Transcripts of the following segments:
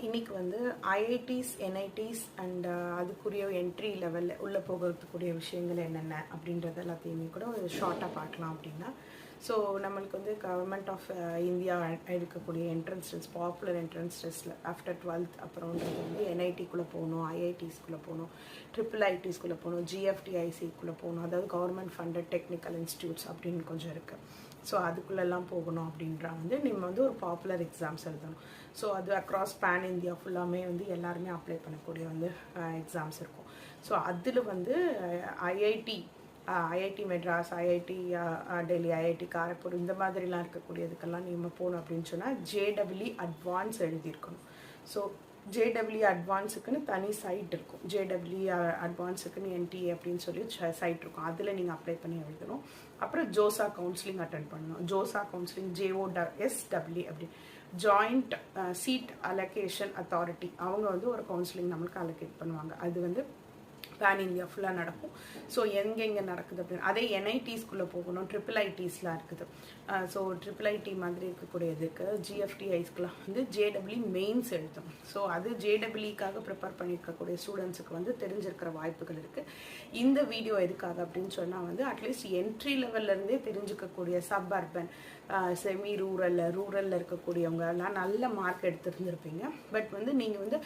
இன்னைக்கு வந்து IITs NITs and அதுக்குரிய என்ட்ரி லெவலில் உள்ளே போகிறதுக்குரிய விஷயங்கள் என்னென்ன அப்படின்றது எல்லாத்தையுமே கூட ஒரு ஷார்ட்டாக பார்க்கலாம் அப்படின்னா. ஸோ நம்மளுக்கு வந்து கவர்மெண்ட் ஆஃப் இந்தியா எடுக்கக்கூடிய என்ட்ரன்ஸ் டெஸ்ட், பாப்புலர் என்ட்ரன்ஸ் டெஸ்ட்டில் ஆஃப்டர் 12th அப்புறம்ன்றது வந்து என்ஐடிக்குள்ளே போகணும், ஐஐடிஸ்குள்ளே போகணும், ட்ரிபிள் ஐடிஸ்குள்ளே போகணும், ஜிஎஃப்டிஐசிக்குள்ளே போகணும், அதாவது கவர்மெண்ட் ஃபண்டட் டெக்னிக்கல் இன்ஸ்டியூட்ஸ் அப்படின்னு கொஞ்சம் இருக்குது. ஸோ அதுக்குள்ளெல்லாம் போகணும் அப்படின்றா வந்து நம்ம வந்து ஒரு பாப்புலர் எக்ஸாம்ஸ் எழுதணும். ஸோ அது அக்ராஸ் பேன் இந்தியா ஃபுல்லாமே வந்து எல்லாருமே அப்ளை பண்ணக்கூடிய வந்து எக்ஸாம்ஸ் இருக்கும். ஸோ அதில் வந்து IIT Madras, IIT Delhi, IIT Kharagpur இந்த மாதிரிலாம் இருக்கக்கூடியதுக்கெல்லாம் நீங்கள் போகணும் அப்படின்னு சொன்னால் ஜேடபிள்இ அட்வான்ஸ் எழுதியிருக்கணும். ஸோ ஜேடபிள்இ அட்வான்ஸுக்குன்னு தனி சைட் இருக்கும். ஜேடபிள்இ அட்வான்ஸுக்குன்னு என்டிஏ அப்படின்னு சொல்லி சைட் இருக்கும். அதில் நீங்கள் அப்ளை பண்ணி எழுதணும். அப்புறம் ஜோசா கவுன்சிலிங் அட்டென்ட் பண்ணணும். ஜோசா கவுன்சிலிங் JOSW அப்படி ஜாயிண்ட் சீட் அலோகேஷன் அத்தாரிட்டி, அவங்க வந்து ஒரு கவுன்சிலிங் நம்மளுக்கு அலோகேட் பண்ணுவாங்க. அது வந்து பேன் இந்தியா ஃபுல்லாக நடக்கும். ஸோ எங்கெங்கே நடக்குது அப்படின்னு அதே என்ஐடிஸ்குள்ளே போகணும். ட்ரிபிள் ஐடிஸ்லாம் இருக்குது. ஸோ ட்ரிபிள் ஐடி மாதிரி இருக்கக்கூடியதுக்கு ஜிஎஃப்டிஐஸ்க்குலாம் வந்து ஜேடபிள்இ மெயின்ஸ் எழுதணும். ஸோ அது ஜேடபிள்இக்காக ப்ரிப்பேர் பண்ணியிருக்கக்கூடிய ஸ்டூடெண்ட்ஸுக்கு வந்து தெரிஞ்சிருக்கிற வாய்ப்புகள் இருக்குது. இந்த வீடியோ எதுக்காக அப்படின்னு சொன்னால் வந்து அட்லீஸ்ட் என்ட்ரி லெவல்லேருந்தே தெரிஞ்சுக்கக்கூடிய சப் அர்பன், செமி ரூரலில் இருக்கக்கூடியவங்க எல்லாம் நல்ல மார்க் எடுத்துருந்துருப்பீங்க. பட் வந்து நீங்கள் வந்து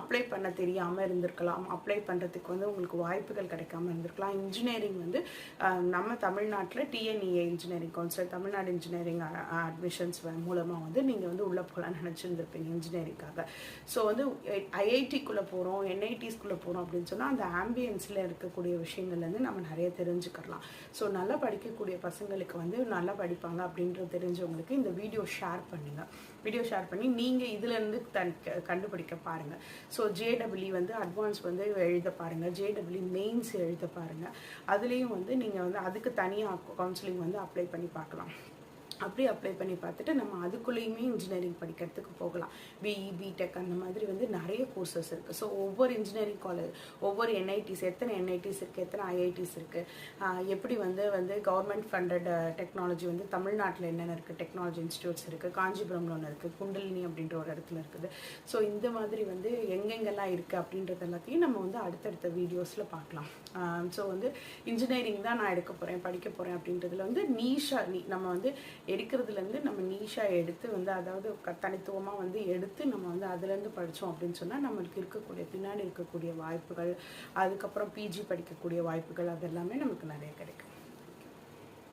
அப்ளை பண்ண தெரியாமல் இருந்திருக்கலாம். அப்ளை பண்ணுறதுக்கு வந்து உங்களுக்கு வாய்ப்புகள் கிடைக்காம இருந்திருக்கலாம். இன்ஜினியரிங் வந்து நம்ம தமிழ்நாட்டில் TNEA engineering council, Tamil Nadu engineering admissions மூலமாக வந்து நீங்கள் வந்து உள்ளே போகலான்னு நினச்சிருந்துருப்பீங்க இன்ஜினியரிங்காக. ஸோ வந்து ஐஐடிக்குள்ளே போகிறோம், என்ஐடிஸ்குள்ளே போகிறோம் அப்படின்னு சொன்னால் அந்த ஆம்பியன்ஸில் இருக்கக்கூடிய விஷயங்கள்லேருந்து நம்ம நிறைய தெரிஞ்சுக்கலாம். ஸோ நல்லா படிக்கக்கூடிய பசங்களுக்கு வந்து நல்லா படிப்பாங்க அப்படின்றது தெரிஞ்சவங்களுக்கு இந்த வீடியோ ஷேர் பண்ணுங்கள். வீடியோ ஷேர் பண்ணி நீங்கள் இதுலேருந்து கண்டுபிடிக்க பாருங்கள். ஸோ ஜேடபிள்இ வந்து அட்வான்ஸ் வந்து எழுத பாருங்கள், ஜேடபிள்இ மெயின்ஸ் எழுத பாருங்கள். அதுலேயும் வந்து நீங்கள் வந்து அதுக்கு தனியாக கவுன்சிலிங் வந்து அப்ளை பண்ணி பார்க்கலாம். அப்படி அப்ளை பண்ணி பார்த்துட்டு நம்ம அதுக்குள்ளேயுமே இன்ஜினியரிங் படிக்கிறதுக்கு போகலாம். பிஇ, பிடெக் அந்த மாதிரி வந்து நிறைய கோர்சஸ் இருக்குது. ஸோ ஒவ்வொரு இன்ஜினியரிங் காலேஜ், ஒவ்வொரு என்ஐடிஸ், எத்தனை என்ஐடிஸ் இருக்குது, எத்தனை ஐஐடிஸ் இருக்குது, எப்படி வந்து கவர்மெண்ட் ஃபண்டட் டெக்னாலஜி வந்து தமிழ்நாட்டில் என்னென்ன இருக்குது, டெக்னாலஜி இன்ஸ்டியூட்ஸ் இருக்குது, காஞ்சிபுரம்ல ஒன்று இருக்குது, குண்டலினி அப்படின்ற ஒரு இடத்துல இருக்குது. ஸோ இந்த மாதிரி வந்து எங்கெங்கெல்லாம் இருக்குது அப்படின்றது எல்லாத்தையும் நம்ம வந்து அடுத்தடுத்த வீடியோஸில் பார்க்கலாம். ஸோ வந்து இன்ஜினியரிங் தான் நான் எடுக்க போகிறேன், படிக்க போகிறேன் அப்படின்றதுல வந்து நம்ம வந்து எடுக்கிறதுலேருந்து நம்ம நீஷாக எடுத்து வந்து அதாவது தனித்துவமாக வந்து எடுத்து நம்ம வந்து அதுலேருந்து படித்தோம் அப்படின்னு சொன்னால் நம்மளுக்கு இருக்கக்கூடிய பின்னாடி இருக்கக்கூடிய வாய்ப்புகள், அதுக்கப்புறம் பிஜி படிக்கக்கூடிய வாய்ப்புகள் அதெல்லாமே நமக்கு நிறைய கிடைக்கும்.